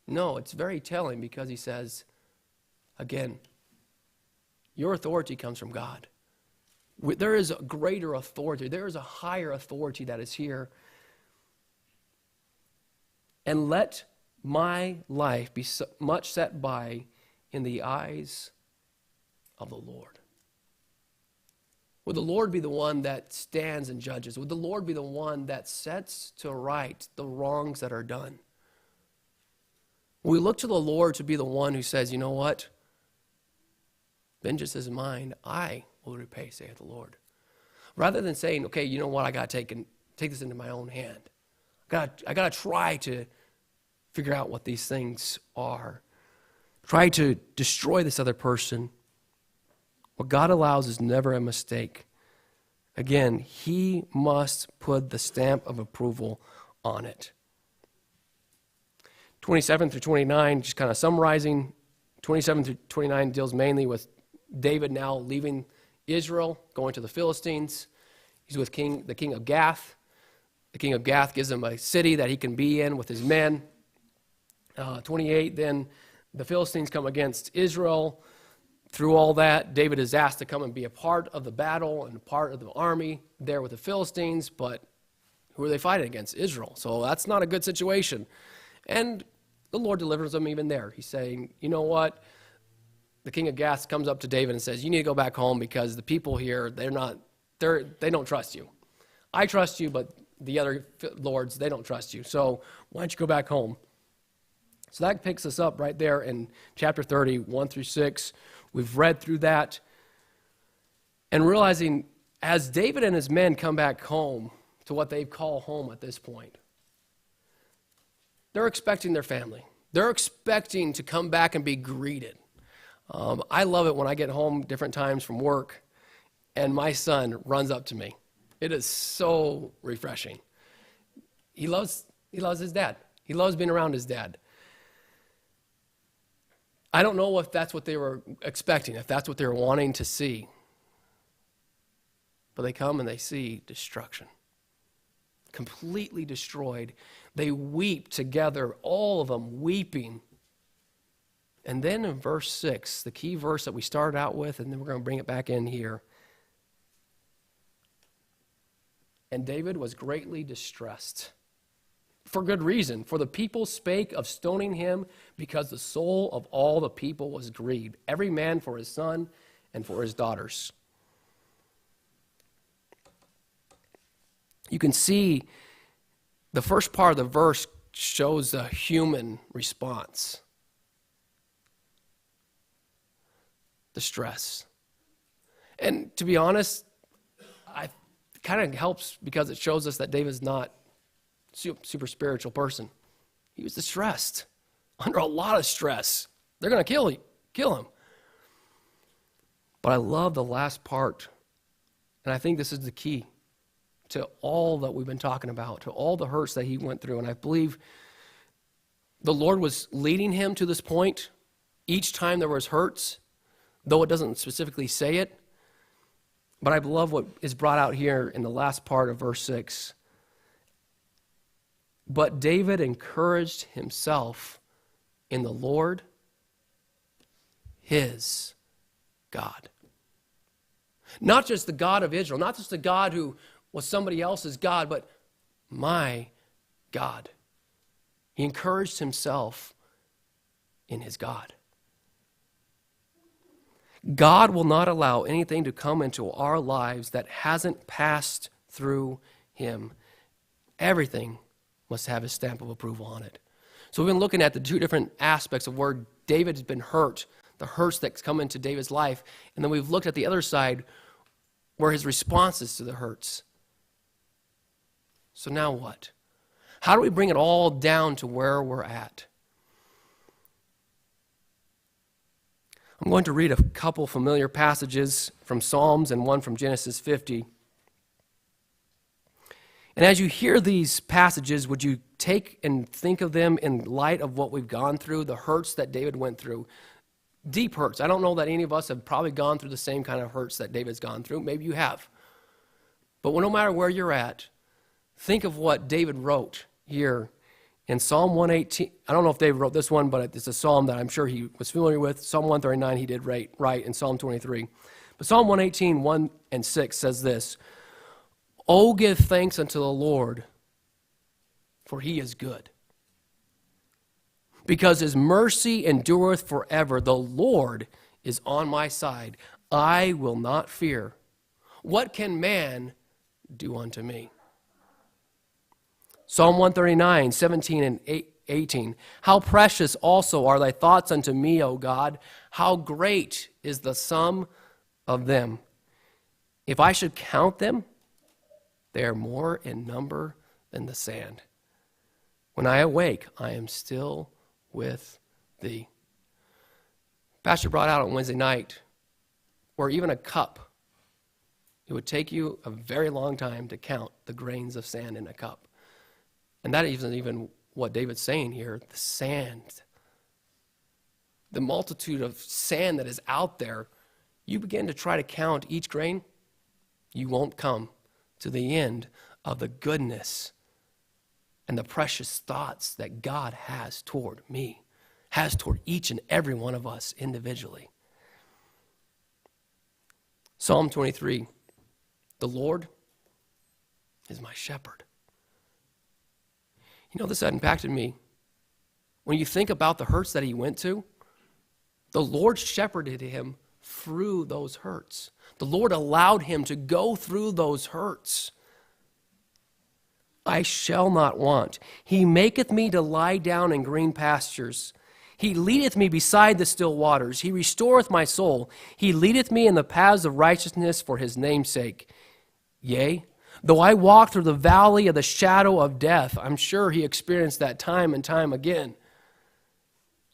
No, it's very telling, because he says, again, your authority comes from God. There is a greater authority. There is a higher authority that is here. And let my life be much set by in the eyes of the Lord. Would the Lord be the one that stands and judges? Would the Lord be the one that sets to right the wrongs that are done? We look to the Lord to be the one who says, you know what? Vengeance is mine, I will repay, saith the Lord. Rather than saying, okay, you know what, I got to take this into my own hand. I got to try to figure out what these things are. Try to destroy this other person. What God allows is never a mistake. Again, he must put the stamp of approval on it. 27 through 29, just kind of summarizing, 27 through 29 deals mainly with David now leaving Israel, going to the Philistines. He's with the king of Gath. The king of Gath gives him a city that he can be in with his men. 28, then the Philistines come against Israel. Through all that, David is asked to come and be a part of the battle and a part of the army there with the Philistines, but who are they fighting against? Israel. So that's not a good situation. And the Lord delivers them even there. He's saying, you know what? The king of Gath comes up to David and says, you need to go back home because the people here, they don't trust you. I trust you, but the other lords, they don't trust you. So why don't you go back home? So that picks us up right there in chapter 30, 1 through 6. We've read through that and realizing as David and his men come back home to what they call home at this point, they're expecting their family. They're expecting to come back and be greeted. I love it when I get home different times from work and my son runs up to me. It is so refreshing. He loves his dad. He loves being around his dad. I don't know if that's what they were expecting, if that's what they were wanting to see. But they come and they see destruction. Completely destroyed. They weep together, all of them weeping. And then in verse 6, the key verse that we started out with, and then we're going to bring it back in here. And David was greatly distressed. For good reason, for the people spake of stoning him, because the soul of all the people was grieved, every man for his son and for his daughters. You can see the first part of the verse shows a human response. Distress. And to be honest, it kind of helps because it shows us that David's not super spiritual person. He was distressed, under a lot of stress. They're going to kill him. But I love the last part, and I think this is the key to all that we've been talking about, to all the hurts that he went through. And I believe the Lord was leading him to this point each time there was hurts, though it doesn't specifically say it. But I love what is brought out here in the last part of verse 6. But David encouraged himself in the Lord, his God. Not just the God of Israel, not just the God who was somebody else's God, but my God. He encouraged himself in his God. God will not allow anything to come into our lives that hasn't passed through him. Everything must have his stamp of approval on it. So we've been looking at the two different aspects of where David has been hurt, the hurts that's come into David's life, and then we've looked at the other side where his responses to the hurts. So now what? How do we bring it all down to where we're at? I'm going to read a couple familiar passages from Psalms and one from Genesis 50. And as you hear these passages, would you take and think of them in light of what we've gone through, the hurts that David went through? Deep hurts. I don't know that any of us have probably gone through the same kind of hurts that David's gone through. Maybe you have. But no matter where you're at, think of what David wrote here in Psalm 118. I don't know if David wrote this one, but it's a psalm that I'm sure he was familiar with. Psalm 139 he did right in Psalm 23. But Psalm 118, 1 and 6 says this, "Oh, give thanks unto the Lord, for he is good. Because his mercy endureth forever. The Lord is on my side. I will not fear. What can man do unto me?" Psalm 139, 17 and 18. "How precious also are thy thoughts unto me, O God. How great is the sum of them. If I should count them, they are more in number than the sand. When I awake, I am still with thee." Pastor brought out on Wednesday night where even a cup, it would take you a very long time to count the grains of sand in a cup. And that isn't even what David's saying here. The sand, the multitude of sand that is out there, you begin to try to count each grain, you won't come to the end of the goodness and the precious thoughts that God has toward me, has toward each and every one of us individually. Psalm 23, "The Lord is my shepherd." You know, this had impacted me. When you think about the hurts that he went to, the Lord shepherded him through those hurts. The Lord allowed him to go through those hurts. "I shall not want. He maketh me to lie down in green pastures. He leadeth me beside the still waters. He restoreth my soul. He leadeth me in the paths of righteousness for his name's sake. Yea, though I walk through the valley of the shadow of death," I'm sure he experienced that time and time again,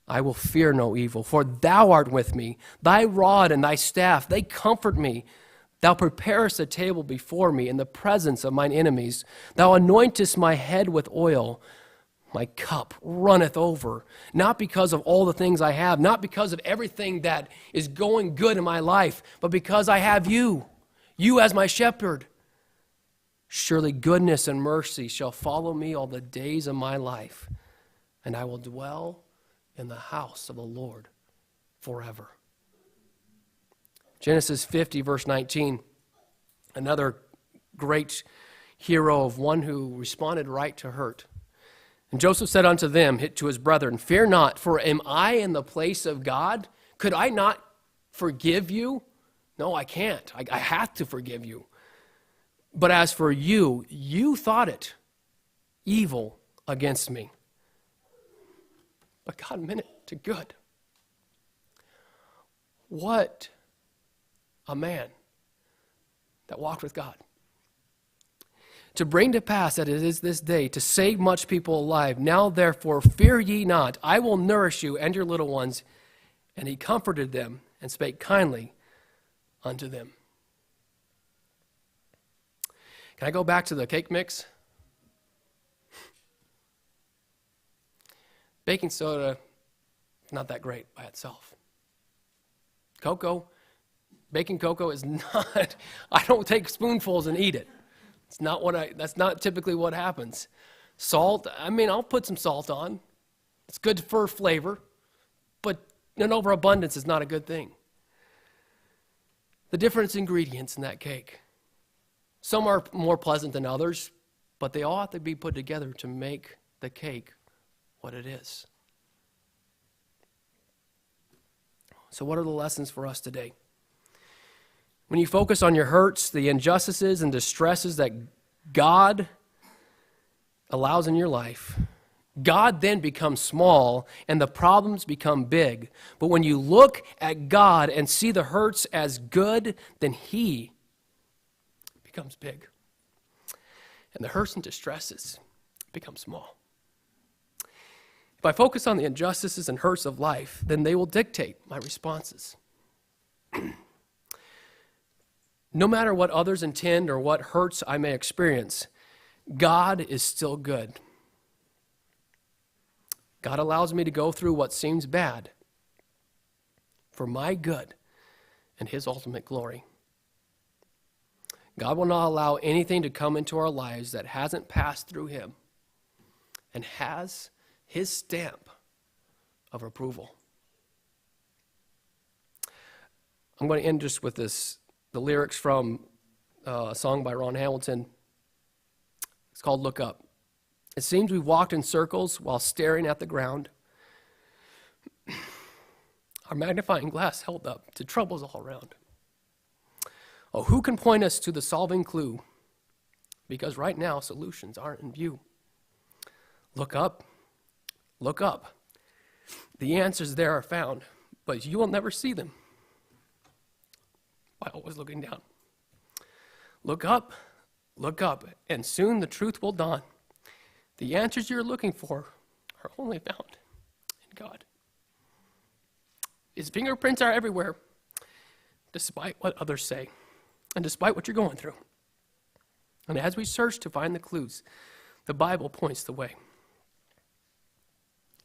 "I will fear no evil, for thou art with me. Thy rod and thy staff, they comfort me. Thou preparest a table before me in the presence of mine enemies. Thou anointest my head with oil. My cup runneth over." Not because of all the things I have, not because of everything that is going good in my life, but because I have you as my shepherd. "Surely goodness and mercy shall follow me all the days of my life, and I will dwell in the house of the Lord forever." Genesis 50, verse 19, another great hero of one who responded right to hurt. And Joseph said unto them, to his brethren, fear not, for am I in the place of God? Could I not forgive you? No, I can't. I have to forgive you. But as for you, you thought it evil against me. But God meant it to good. What a man that walked with God. To bring to pass that it is this day to save much people alive. Now therefore fear ye not, I will nourish you and your little ones. And he comforted them and spake kindly unto them. Can I go back to the cake mix? Baking soda, not that great by itself. Baking cocoa is not, I don't take spoonfuls and eat it. That's not typically what happens. Salt, I'll put some salt on. It's good for flavor, but an overabundance is not a good thing. The different ingredients in that cake. Some are more pleasant than others, but they all have to be put together to make the cake what it is. So what are the lessons for us today? When you focus on your hurts, the injustices and distresses that God allows in your life, God then becomes small and the problems become big. But when you look at God and see the hurts as good, then He becomes big. And the hurts and distresses become small. If I focus on the injustices and hurts of life, then they will dictate my responses. No matter what others intend or what hurts I may experience, God is still good. God allows me to go through what seems bad for my good and His ultimate glory. God will not allow anything to come into our lives that hasn't passed through Him and has His stamp of approval. I'm going to end just with the lyrics from a song by Ron Hamilton. It's called Look Up. It seems we've walked in circles while staring at the ground. Our magnifying glass held up to troubles all around. Oh, who can point us to the solving clue? Because right now solutions aren't in view. Look up. Look up. The answers there are found, but you will never see them by always looking down. Look up, and soon the truth will dawn. The answers you're looking for are only found in God. His fingerprints are everywhere, despite what others say, and despite what you're going through. And as we search to find the clues, the Bible points the way.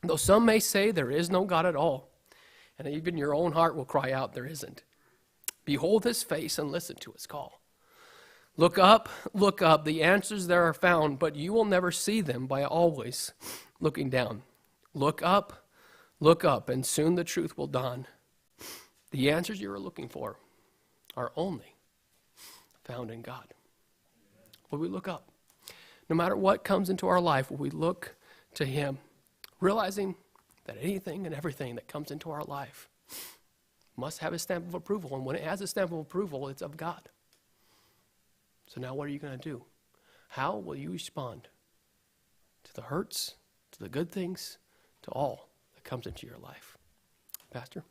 Though some may say there is no God at all, and even your own heart will cry out there isn't, behold His face and listen to His call. Look up, the answers there are found, but you will never see them by always looking down. Look up, and soon the truth will dawn. The answers you are looking for are only found in God. Will we look up? No matter what comes into our life, will we look to Him, realizing that anything and everything that comes into our life must have a stamp of approval, and when it has a stamp of approval, it's of God. So now what are you going to do? How will you respond to the hurts, to the good things, to all that comes into your life? Pastor?